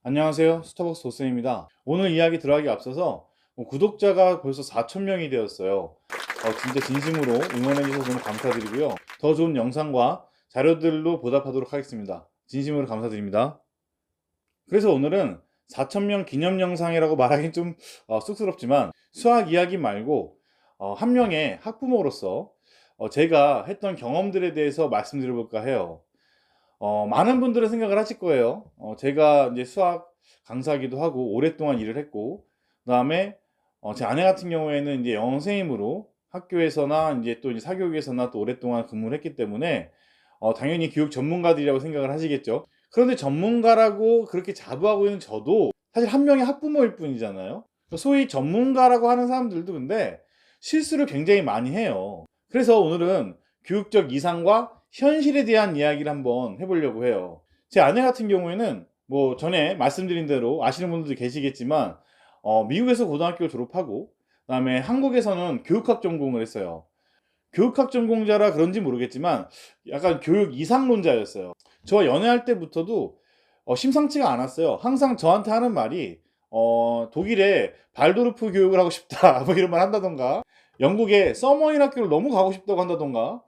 안녕하세요. 스타벅스 도슨입니다. 오늘 이야기 들어가기 앞서서 구독자가 벌써 4,000명이 되었어요. 진짜 진심으로 응원해 주셔서 너무 감사드리고요. 더 좋은 영상과 자료들로 보답하도록 하겠습니다. 진심으로 감사드립니다. 그래서 오늘은 4,000명 기념 영상이라고 말하기는 좀 쑥스럽지만 수학 이야기 말고 한 명의 학부모로서 제가 했던 경험들에 대해서 말씀드려볼까 해요. 많은 분들은 생각을 하실 거예요. 제가 이제 수학 강사기도 하고 오랫동안 일을 했고, 그다음에 제 아내 같은 경우에는 이제 영어 선생님으로 학교에서나 이제 또 이제 사교육에서나 또 오랫동안 근무를 했기 때문에 당연히 교육 전문가들이라고 생각을 하시겠죠. 그런데 전문가라고 그렇게 자부하고 있는 저도 사실 한 명의 학부모일 뿐이잖아요. 소위 전문가라고 하는 사람들도 근데 실수를 굉장히 많이 해요. 그래서 오늘은 교육적 이상과 현실에 대한 이야기를 한번 해보려고 해요. 제 아내 같은 경우에는 뭐 전에 말씀드린 대로 아시는 분들도 계시겠지만 미국에서 고등학교를 졸업하고 그다음에 한국에서는 교육학 전공을 했어요. 교육학 전공자라 그런지 모르겠지만 약간 교육 이상론자였어요. 저와 연애할 때부터도 심상치가 않았어요. 항상 저한테 하는 말이 독일에 발도르프 교육을 하고 싶다 뭐 이런 말 한다던가, 영국에 서머인 학교를 너무 가고 싶다고 한다던가,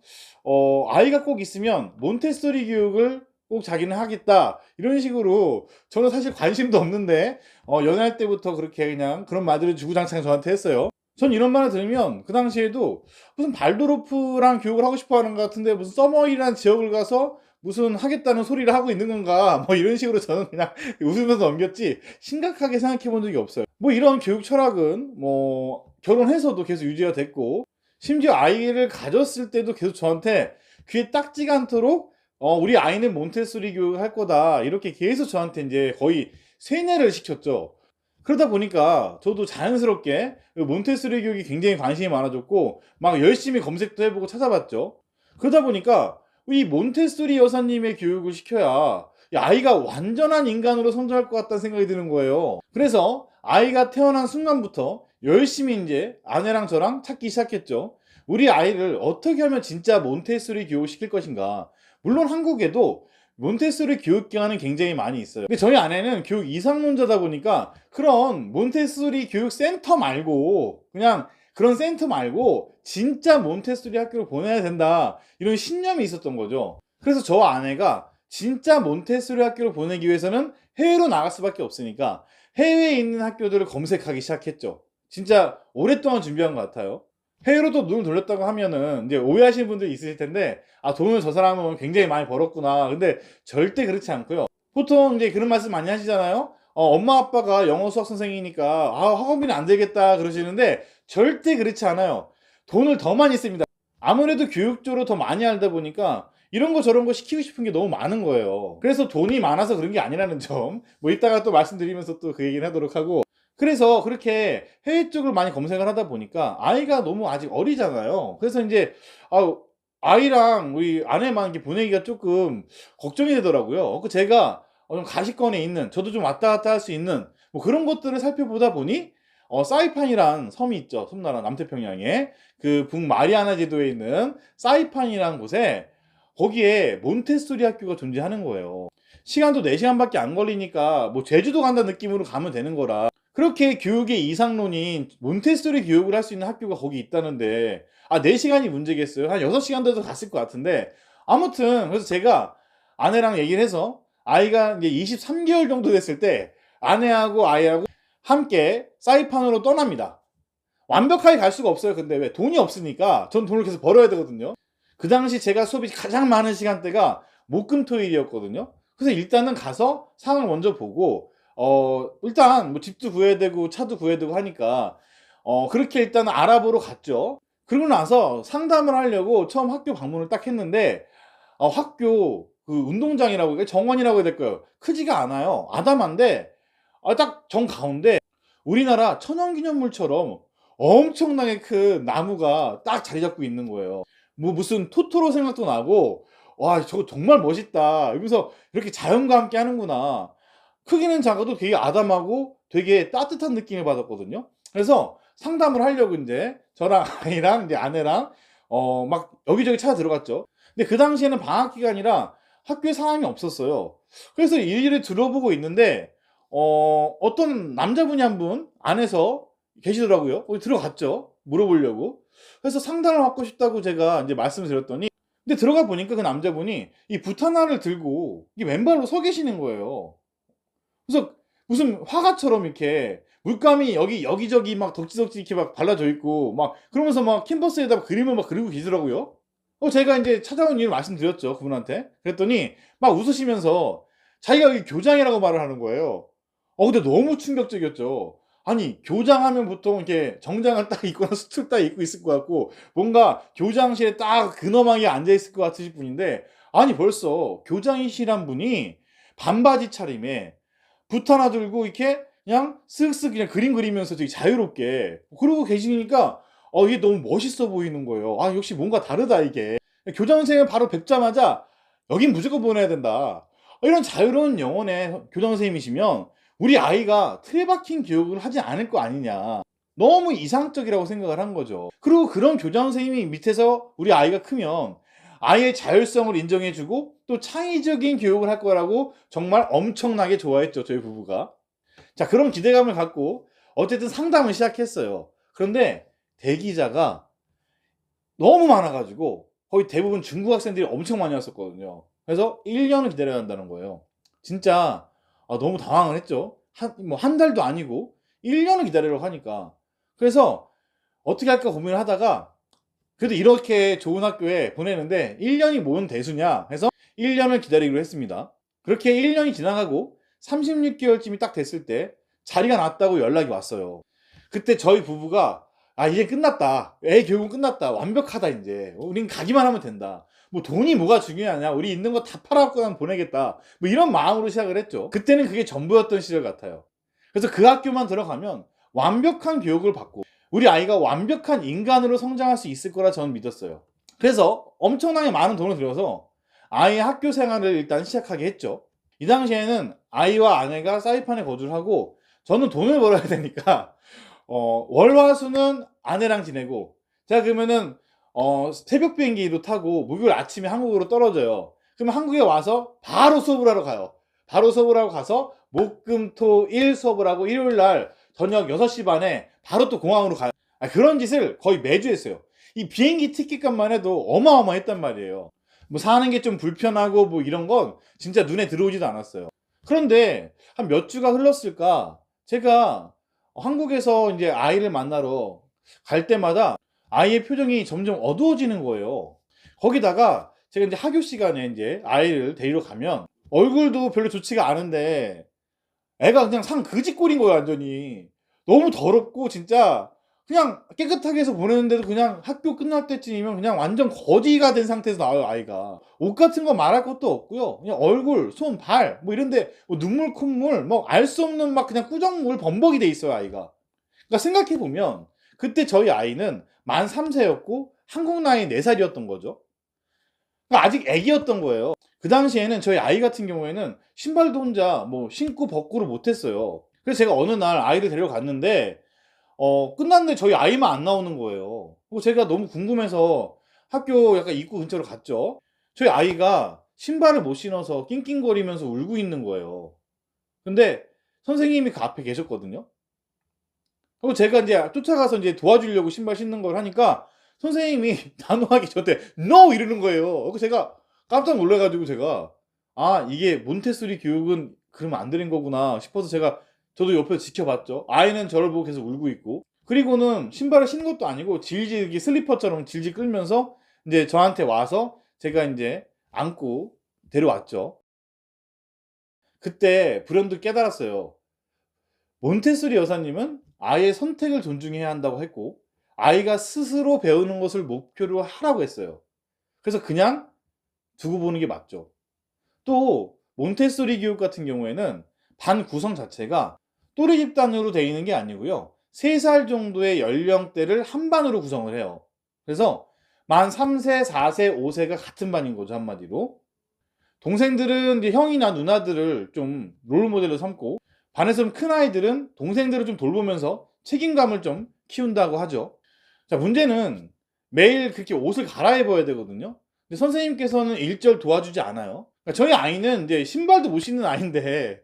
아이가 꼭 있으면 몬테소리 교육을 꼭 자기는 하겠다 이런 식으로, 저는 사실 관심도 없는데 연애할 때부터 그렇게 그냥 그런 말들을 주구장창 저한테 했어요. 전 이런 말을 들으면 그 당시에도 무슨 발도르프랑 교육을 하고 싶어 하는 것 같은데 무슨 서머이라는 지역을 가서 무슨 하겠다는 소리를 하고 있는 건가 뭐 이런 식으로 저는 그냥 웃으면서 넘겼지 심각하게 생각해 본 적이 없어요. 뭐 이런 교육 철학은 뭐 결혼해서도 계속 유지가 됐고, 심지어 아이를 가졌을 때도 계속 저한테 귀에 딱지가 않도록 우리 아이는 몬테소리 교육을 할 거다 이렇게 계속 저한테 이제 거의 세뇌를 시켰죠. 그러다 보니까 저도 자연스럽게 몬테소리 교육이 굉장히 관심이 많아졌고 막 열심히 검색도 해보고 찾아봤죠. 그러다 보니까 이 몬테소리 여사님의 교육을 시켜야 이 아이가 완전한 인간으로 성장할 것 같다는 생각이 드는 거예요. 그래서 아이가 태어난 순간부터 열심히 이제 아내랑 저랑 찾기 시작했죠. 우리 아이를 어떻게 하면 진짜 몬테소리 교육을 시킬 것인가. 물론 한국에도 몬테소리 교육기관은 굉장히 많이 있어요. 근데 저희 아내는 교육 이상론자다 보니까 그런 몬테소리 교육 센터 말고, 그냥 그런 센터 말고 진짜 몬테소리 학교를 보내야 된다 이런 신념이 있었던 거죠. 그래서 저와 아내가 진짜 몬테소리 학교를 보내기 위해서는 해외로 나갈 수밖에 없으니까 해외에 있는 학교들을 검색하기 시작했죠. 진짜 오랫동안 준비한 것 같아요. 해외로도 눈을 돌렸다고 하면은 이제 오해하시는 분들이 있으실 텐데, 아, 돈을 저 사람은 굉장히 많이 벌었구나. 근데 절대 그렇지 않고요. 보통 이제 그런 말씀 많이 하시잖아요. 엄마 아빠가 영어 수학 선생이니까 아, 학원비는 안 되겠다 그러시는데 절대 그렇지 않아요. 돈을 더 많이 씁니다. 아무래도 교육 쪽으로 더 많이 알다 보니까 이런 거 저런 거 시키고 싶은 게 너무 많은 거예요. 그래서 돈이 많아서 그런 게 아니라는 점, 뭐 이따가 또 말씀드리면서 또 그 얘기를 하도록 하고, 그래서 그렇게 해외 쪽을 많이 검색을 하다 보니까 아이가 너무 아직 어리잖아요. 그래서 이제 아, 아이랑 우리 아내만 이렇게 보내기가 조금 걱정이 되더라고요. 그 제가 좀 가시권에 있는, 저도 좀 왔다 갔다 할 수 있는 뭐 그런 것들을 살펴보다 보니 사이판이란 섬이 있죠. 섬나라 남태평양에 그 북마리아나 제도에 있는 사이판이라는 곳에, 거기에 몬테소리 학교가 존재하는 거예요. 시간도 4시간밖에 안 걸리니까 뭐 제주도 간다는 느낌으로 가면 되는 거라, 그렇게 교육의 이상론인 몬테소리 교육을 할 수 있는 학교가 거기 있다는데, 아, 4시간이 문제겠어요? 한 6시간 더 갔을 것 같은데. 아무튼 그래서 제가 아내랑 얘기를 해서 아이가 이제 23개월 정도 됐을 때 아내하고 아이하고 함께 사이판으로 떠납니다. 완벽하게 갈 수가 없어요. 근데 왜? 돈이 없으니까 전 돈을 계속 벌어야 되거든요. 그 당시 제가 수업이 가장 많은 시간대가 목금토일이었거든요. 그래서 일단은 가서 상을 먼저 보고 일단 뭐 집도 구해야 되고 차도 구해야 되고 하니까 그렇게 일단 알아보러 갔죠. 그러고 나서 상담을 하려고 처음 학교 방문을 딱 했는데 학교 그 운동장이라고, 이게 정원이라고 해야 될까요? 크지가 않아요. 아담한데 딱 정 가운데 우리나라 천연기념물처럼 엄청나게 큰 나무가 딱 자리 잡고 있는 거예요. 뭐 무슨 토토로 생각도 나고, 와, 저거 정말 멋있다 이러면서 이렇게 자연과 함께 하는구나. 크기는 작아도 되게 아담하고 되게 따뜻한 느낌을 받았거든요. 그래서 상담을 하려고 이제 저랑 아이랑 이제 아내랑 막 여기저기 찾아 들어갔죠. 근데 그 당시에는 방학 기간이라 학교에 사람이 없었어요. 그래서 일일이 들어보고 있는데 어떤 남자분이 한 분 안에서 계시더라고요. 거기 들어갔죠. 물어보려고. 그래서 상담을 받고 싶다고 제가 이제 말씀을 드렸더니, 근데 들어가 보니까 그 남자분이 이 붓하나를 들고 이 맨발로 서 계시는 거예요. 그래서 무슨 화가처럼 이렇게 물감이 여기저기 막 덕지덕지 이렇게 막 발라져 있고 막 그러면서 막 캔버스에다가 그림을 막 그리고 계시더라고요. 제가 이제 찾아온 이유를 말씀드렸죠, 그분한테. 그랬더니 막 웃으시면서 자기가 여기 교장이라고 말을 하는 거예요. 근데 너무 충격적이었죠. 아니, 교장하면 보통 이렇게 정장을 딱 입거나 수트를 딱 입고 있을 것 같고 뭔가 교장실에 딱 근엄하게 앉아 있을 것 같으실 분인데, 아니 벌써 교장이시란 분이 반바지 차림에 붓 하나 들고 이렇게 그냥 쓱쓱 그냥 그림 그리면서 되게 자유롭게 그러고 계시니까 이게 너무 멋있어 보이는 거예요. 아, 역시 뭔가 다르다 이게. 교장 선생님을 바로 뵙자마자 여긴 무조건 보내야 된다. 이런 자유로운 영혼의 교장 선생님이시면 우리 아이가 틀에 박힌 교육을 하지 않을 거 아니냐. 너무 이상적이라고 생각을 한 거죠. 그리고 그런 교장 선생님이 밑에서 우리 아이가 크면 아이의 자율성을 인정해주고 또 창의적인 교육을 할 거라고 정말 엄청나게 좋아했죠, 저희 부부가. 자, 그런 기대감을 갖고 어쨌든 상담을 시작했어요. 그런데 대기자가 너무 많아가지고 거의 대부분 중국 학생들이 엄청 많이 왔었거든요. 그래서 1년을 기다려야 한다는 거예요. 진짜 너무 당황을 했죠. 한 달도 아니고 1년을 기다리려고 하니까. 그래서 어떻게 할까 고민을 하다가 그래도 이렇게 좋은 학교에 보내는데 1년이 뭔 대수냐 해서 1년을 기다리기로 했습니다. 그렇게 1년이 지나가고 36개월쯤이 딱 됐을 때 자리가 났다고 연락이 왔어요. 그때 저희 부부가 이제 끝났다. 애 교육은 끝났다. 완벽하다 이제. 우린 가기만 하면 된다. 뭐 돈이 뭐가 중요하냐. 우리 있는 거 다 팔아갖고 그냥 보내겠다. 뭐 이런 마음으로 시작을 했죠. 그때는 그게 전부였던 시절 같아요. 그래서 그 학교만 들어가면 완벽한 교육을 받고 우리 아이가 완벽한 인간으로 성장할 수 있을 거라 저는 믿었어요. 그래서 엄청나게 많은 돈을 들여서 아이의 학교 생활을 일단 시작하게 했죠. 이 당시에는 아이와 아내가 사이판에 거주를 하고 저는 돈을 벌어야 되니까 월화수는 아내랑 지내고, 제가 그러면은 새벽 비행기로 타고 목요일 아침에 한국으로 떨어져요. 그러면 한국에 와서 바로 수업을 하러 가요. 바로 수업을 하고 가서 목금토일 수업을 하고 일요일 날 저녁 6시 반에 바로 또 공항으로 가요. 그런 짓을 거의 매주 했어요. 이 비행기 티켓값만 해도 어마어마했단 말이에요. 뭐 사는 게 좀 불편하고 뭐 이런 건 진짜 눈에 들어오지도 않았어요. 그런데 한 몇 주가 흘렀을까? 제가 한국에서 이제 아이를 만나러 갈 때마다 아이의 표정이 점점 어두워지는 거예요. 거기다가 제가 이제 학교 시간에 이제 아이를 데리러 가면 얼굴도 별로 좋지가 않은데 애가 그냥 상 그지 꼴인 거예요, 완전히. 너무 더럽고 진짜 그냥 깨끗하게 해서 보내는데도 그냥 학교 끝날 때쯤이면 그냥 완전 거지가 된 상태에서 나와요, 아이가. 옷 같은 거 말할 것도 없고요. 그냥 얼굴, 손, 발 뭐 이런데 뭐 눈물, 콧물 뭐 알 수 없는 막 그냥 꾸정물 범벅이 돼 있어요, 아이가. 그러니까 생각해 보면 그때 저희 아이는 만 3세였고 한국 나이 4살이었던 거죠. 그러니까 아직 애기였던 거예요. 그 당시에는 저희 아이 같은 경우에는 신발도 혼자 뭐 신고 벗고를 못했어요. 그래서 제가 어느 날 아이를 데려갔는데 끝났는데 저희 아이만 안 나오는 거예요. 그리고 제가 너무 궁금해서 학교 약간 입구 근처로 갔죠. 저희 아이가 신발을 못 신어서 낑낑거리면서 울고 있는 거예요. 근데 선생님이 그 앞에 계셨거든요. 그리고 제가 이제 쫓아가서 이제 도와주려고 신발 신는 걸 하니까 선생님이 단호하게 저한테 NO! 이러는 거예요. 그래서 제가 깜짝 놀라가지고 제가 이게 몬테소리 교육은 그러면 안 되는 거구나 싶어서 저도 옆에서 지켜봤죠. 아이는 저를 보고 계속 울고 있고, 그리고는 신발을 신는 것도 아니고 질질 이렇게 슬리퍼처럼 질질 끌면서 이제 저한테 와서 제가 이제 안고 데려왔죠. 그때 불현듯 깨달았어요. 몬테소리 여사님은 아이의 선택을 존중해야 한다고 했고 아이가 스스로 배우는 것을 목표로 하라고 했어요. 그래서 그냥 두고 보는 게 맞죠. 또 몬테소리 교육 같은 경우에는 반 구성 자체가 또래 집단으로 되어 있는 게 아니고요. 3살 정도의 연령대를 한 반으로 구성을 해요. 그래서 만 3세, 4세, 5세가 같은 반인 거죠, 한마디로. 동생들은 이제 형이나 누나들을 좀 롤모델로 삼고 반에서 큰 아이들은 동생들을 좀 돌보면서 책임감을 좀 키운다고 하죠. 자, 문제는 매일 그렇게 옷을 갈아입어야 되거든요. 근데 선생님께서는 일절 도와주지 않아요. 그러니까 저희 아이는 이제 신발도 못 신는 아이인데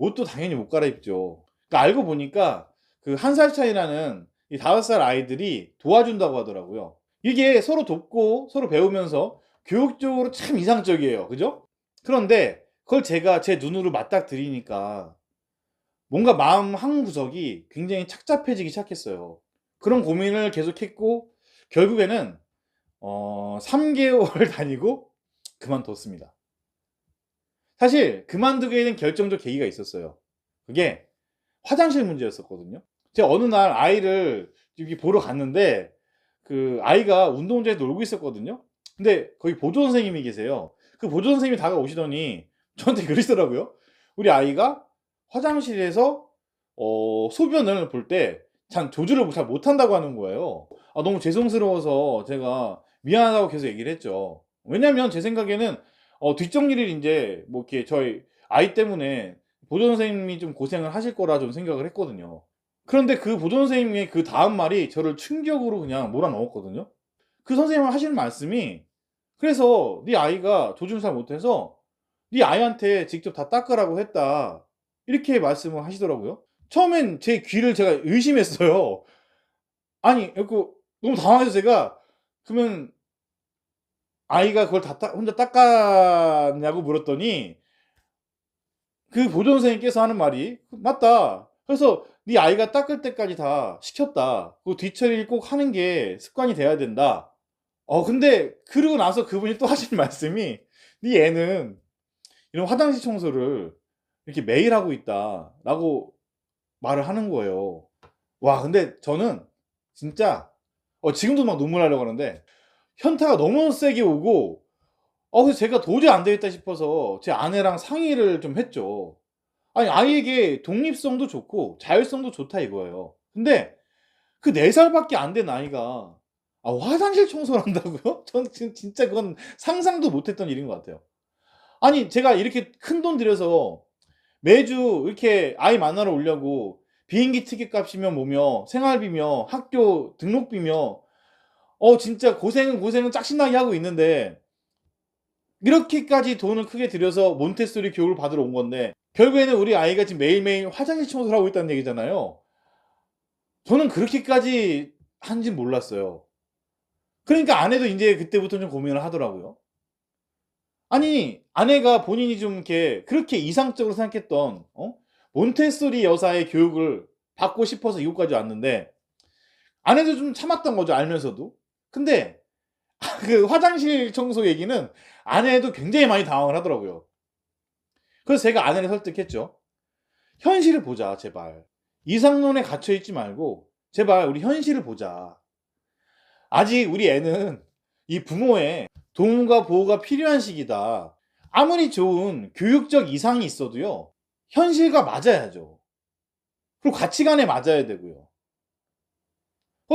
옷도 당연히 못 갈아입죠. 그러니까 알고 보니까 그 1살 차이 나는 이 5살 아이들이 도와준다고 하더라고요. 이게 서로 돕고 서로 배우면서 교육적으로 참 이상적이에요. 그죠? 그런데 그걸 제가 제 눈으로 맞닥뜨리니까 뭔가 마음 한 구석이 굉장히 착잡해지기 시작했어요. 그런 고민을 계속했고 결국에는 3개월 다니고 그만뒀습니다. 사실 그만두게 된 결정적 계기가 있었어요. 그게 화장실 문제였었거든요. 제가 어느 날 아이를 이렇게 보러 갔는데 그 아이가 운동장에 놀고 있었거든요. 근데 거기 보조 선생님이 계세요. 그 보조 선생님이 다가오시더니 저한테 그러시더라고요. 우리 아이가 화장실에서 소변을 볼 때 참 조절을 잘 못한다고 하는 거예요. 너무 죄송스러워서 제가 미안하다고 계속 얘기를 했죠. 왜냐면 제 생각에는 뒷정리를 인제 뭐 이렇게 저희 아이 때문에 보조 선생님이 좀 고생을 하실 거라 좀 생각을 했거든요. 그런데 그 보조 선생님의 그다음 말이 저를 충격으로 그냥 몰아넣었거든요. 그 선생님이 하시는 말씀이 "그래서 네 아이가 조준을 잘 못해서 네 아이한테 직접 다 닦으라고 했다." 이렇게 말씀을 하시더라고요. 처음엔 제 귀를 제가 의심했어요. 아니 그 너무 당황해서 제가 "그러면 아이가 그걸 다 혼자 닦았냐?"고 물었더니 그 보조 선생님께서 하는 말이 "맞다. 그래서 네 아이가 닦을 때까지 다 시켰다. 그 뒤처리를 꼭 하는 게 습관이 돼야 된다." 근데 그러고 나서 그분이 또 하신 말씀이 "네 애는 이런 화장실 청소를 이렇게 매일 하고 있다."라고 말을 하는 거예요. 와 근데 저는 진짜 지금도 막 눈물 나려고 하는데 현타가 너무 세게 오고 그래서 제가 도저히 안 되겠다 싶어서 제 아내랑 상의를 좀 했죠. 아니 아이에게 독립성도 좋고 자율성도 좋다 이거예요. 근데 그 4 살밖에 안 된 아이가 화장실 청소를 한다고요? 저는 지금 진짜 그건 상상도 못 했던 일인 것 같아요. 아니 제가 이렇게 큰돈 들여서 매주 이렇게 아이 만나러 오려고 비행기 티켓값이며 뭐며 생활비며 학교 등록비며 진짜 고생은 짝신나게 하고 있는데 이렇게까지 돈을 크게 들여서 몬테소리 교육을 받으러 온 건데 결국에는 우리 아이가 지금 매일매일 화장실 청소를 하고 있다는 얘기잖아요. 저는 그렇게까지 한진 몰랐어요. 그러니까 아내도 인제 그때부터 좀 고민을 하더라고요. 아니 아내가 본인이 좀 이렇게 그렇게 이상적으로 생각했던 몬테소리 여사의 교육을 받고 싶어서 이곳까지 왔는데 아내도 좀 참았던 거죠 알면서도. 근데 그 화장실 청소 얘기는 아내도 굉장히 많이 당황을 하더라고요. 그래서 제가 아내를 설득했죠. "현실을 보자 제발. 이상론에 갇혀 있지 말고 제발 우리 현실을 보자. 아직 우리 애는 이 부모의 도움과 보호가 필요한 시기다. 아무리 좋은 교육적 이상이 있어도요. 현실과 맞아야죠. 그리고 가치관에 맞아야 되고요."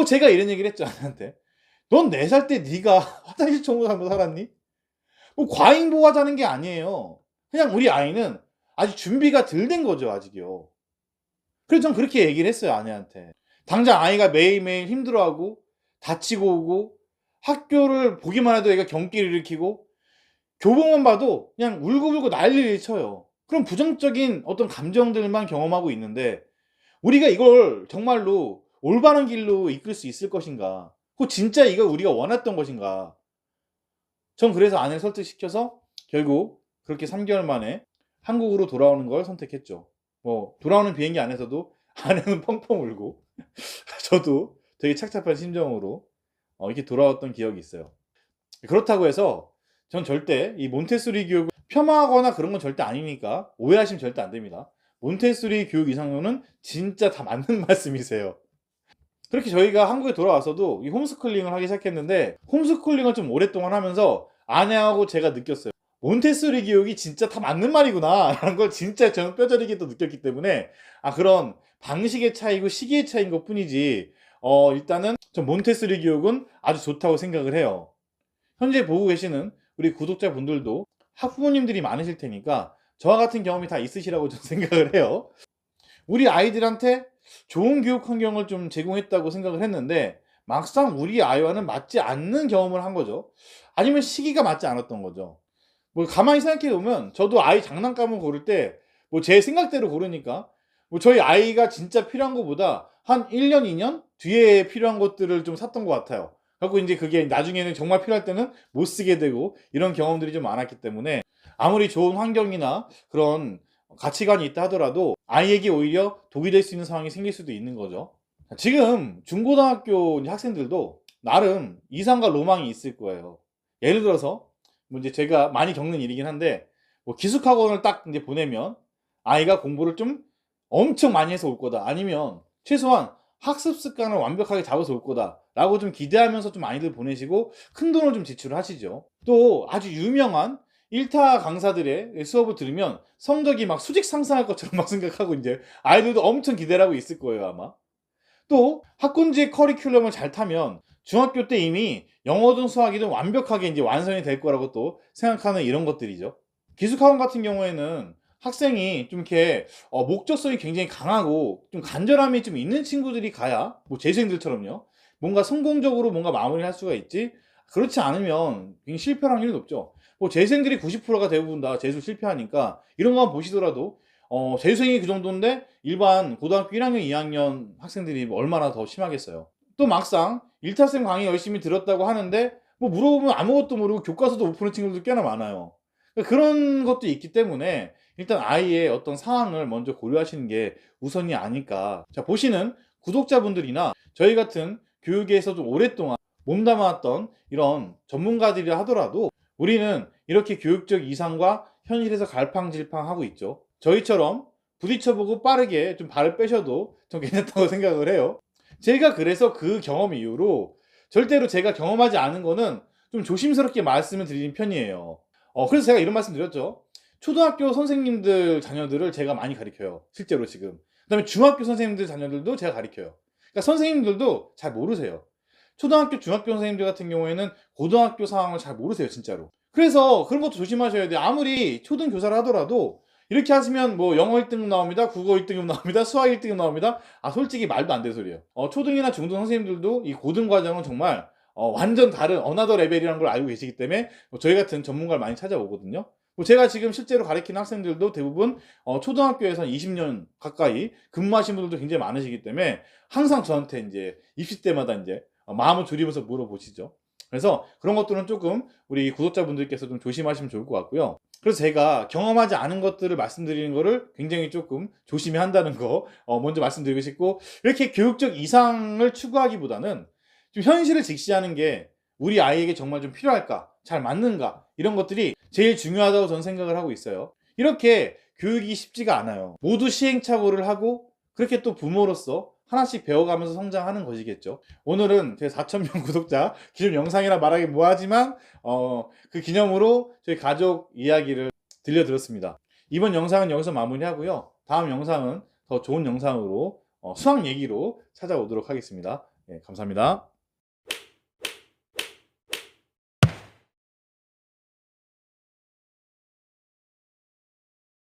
제가 이런 얘기를 했죠 아내한테. "넌 4살 때 네가 화장실 청소하면서 살았니?" 뭐 과잉보호하자는 게 아니에요. 그냥 우리 아이는 아직 준비가 덜 된 거죠 아직이요. 그래서 전 그렇게 얘기를 했어요 아내한테. 당장 아이가 매일매일 힘들어하고 다치고 오고 학교를 보기만 해도 애가 경기를 일으키고 교복만 봐도 그냥 울고불고 난리를 쳐요. 그럼 부정적인 어떤 감정들만 경험하고 있는데 우리가 이걸 정말로 올바른 길로 이끌 수 있을 것인가? 진짜 이거 우리가 원했던 것인가? 전 그래서 아내를 설득시켜서 결국 그렇게 3개월 만에 한국으로 돌아오는 걸 선택했죠. 뭐 돌아오는 비행기 안에서도 아내는 펑펑 울고 저도 되게 착잡한 심정으로 이렇게 돌아왔던 기억이 있어요. 그렇다고 해서 전 절대 이 몬테소리 교육을 폄하하거나 그런 건 절대 아니니까 오해하시면 절대 안 됩니다. 몬테소리 교육 이상로는 진짜 다 맞는 말씀이세요. 그렇게 저희가 한국에 돌아와서도 이 홈스쿨링을 하기 시작했는데 홈스쿨링을 좀 오랫동안 하면서 아내하고 제가 느꼈어요. '몬테소리 교육이 진짜 다 맞는 말이구나.' 라는 걸 진짜 저는 뼈저리게 또 느꼈기 때문에 그런 방식의 차이고 시기의 차이인 것뿐이지 일단은 전 몬테소리 교육은 아주 좋다고 생각을 해요. 현재 보고 계시는 우리 구독자분들도 학부모님들이 많으실 테니까 저와 같은 경험이 다 있으시라고 저는 생각을 해요. 우리 아이들한테 좋은 교육 환경을 좀 제공했다고 생각을 했는데 막상 우리 아이와는 맞지 않는 경험을 한 거죠. 아니면 시기가 맞지 않았던 거죠. 뭐 가만히 생각해 보면 저도 아이 장난감을 고를 때 뭐 제 생각대로 고르니까 뭐 저희 아이가 진짜 필요한 것보다 한 1년, 2년 뒤에 필요한 것들을 좀 샀던 것 같아요. 그래갖고 이제 그게 나중에는 정말 필요할 때는 못 쓰게 되고 이런 경험들이 좀 많았기 때문에 아무리 좋은 환경이나 그런 가치관이 있다 하더라도 아이에게 오히려 독이 될 수 있는 상황이 생길 수도 있는 거죠. 지금 중고등학교 학생들도 나름 이상과 로망이 있을 거예요. 예를 들어서 뭐 이제 제가 많이 겪는 일이긴 한데 뭐 기숙학원을 딱 이제 보내면 아이가 공부를 좀 엄청 많이 해서 올 거다. 아니면 최소한 학습 습관을 완벽하게 잡아서 올 거다. 라고 좀 기대하면서 좀 많이들 보내시고 큰 돈을 좀 지출을 하시죠. 또 아주 유명한 일타 강사들의 수업을 들으면 성적이 막 수직 상승할 것처럼 막 생각하고 이제 아이들도 엄청 기대를 하고 있을 거예요, 아마. 또 학군지 커리큘럼을 잘 타면 중학교 때 이미 영어든 수학이든 완벽하게 이제 완성이 될 거라고 또 생각하는 이런 것들이죠. 기숙학원 같은 경우에는 학생이 좀 이렇게 목적성이 굉장히 강하고 좀 간절함이 좀 있는 친구들이 가야 뭐 재수생들처럼요. 뭔가 성공적으로 뭔가 마무리할 수가 있지. 그렇지 않으면 굉장히 실패할 확률이 높죠. 뭐 재수생들이 90%가 대부분 다 재수 실패하니까 이런 것만 보시더라도 재수생이 그 정도인데 일반 고등학교 1학년, 2학년 학생들이 뭐 얼마나 더 심하겠어요. 또 막상 일타쌤 강의 열심히 들었다고 하는데 뭐 물어보면 아무것도 모르고 교과서도 못 푸는 친구들도 꽤나 많아요. 그러니까 그런 것도 있기 때문에 일단 아이의 어떤 상황을 먼저 고려하시는 게 우선이 아닐까. 자, 보시는 구독자분들이나 저희 같은 교육에서 좀 오랫동안 몸담아왔던 이런 전문가들이라 하더라도 우리는 이렇게 교육적 이상과 현실에서 갈팡질팡하고 있죠. 저희처럼 부딪혀보고 빠르게 좀 발을 빼셔도 좀 괜찮다고 생각을 해요. 제가 그래서 그 경험 이후로 절대로 제가 경험하지 않은 거는 좀 조심스럽게 말씀을 드리는 편이에요. 그래서 제가 이런 말씀 드렸죠. 초등학교 선생님들 자녀들을 제가 많이 가르쳐요. 실제로 지금. 그 다음에 중학교 선생님들 자녀들도 제가 가르쳐요. 그러니까 선생님들도 잘 모르세요. 초등학교, 중학교 선생님들 같은 경우에는 고등학교 상황을 잘 모르세요, 진짜로. 그래서 그런 것도 조심하셔야 돼요. 아무리 초등 교사를 하더라도 이렇게 하시면 뭐 영어 1등급 나옵니다. 국어 1등급 나옵니다. 수학 1등급 나옵니다. 솔직히 말도 안 되는 소리예요. 초등이나 중등 선생님들도 이 고등 과정은 정말 완전 다른 어나더 레벨이라는 걸 알고 계시기 때문에 저희 같은 전문가를 많이 찾아오거든요. 뭐 제가 지금 실제로 가르치는 학생들도 대부분 초등학교에서 20년 가까이 근무하신 분들도 굉장히 많으시기 때문에 항상 저한테 이제 입시 때마다 이제 마음을 졸이면서 물어보시죠. 그래서 그런 것들은 조금 우리 구독자분들께서 좀 조심하시면 좋을 것 같고요. 그래서 제가 경험하지 않은 것들을 말씀드리는 거를 굉장히 조금 조심히 한다는 거 먼저 말씀드리고 싶고, 이렇게 교육적 이상을 추구하기보다는 좀 현실을 직시하는 게 우리 아이에게 정말 좀 필요할까, 잘 맞는가, 이런 것들이 제일 중요하다고 저는 생각을 하고 있어요. 이렇게 교육이 쉽지가 않아요. 모두 시행착오를 하고 그렇게 또 부모로서 하나씩 배워가면서 성장하는 것이겠죠. 오늘은 제 4,000명 구독자 기념 영상이라 말하기 뭐하지만 그 기념으로 저희 가족 이야기를 들려드렸습니다. 이번 영상은 여기서 마무리하고요. 다음 영상은 더 좋은 영상으로 수학 얘기로 찾아오도록 하겠습니다. 네, 감사합니다.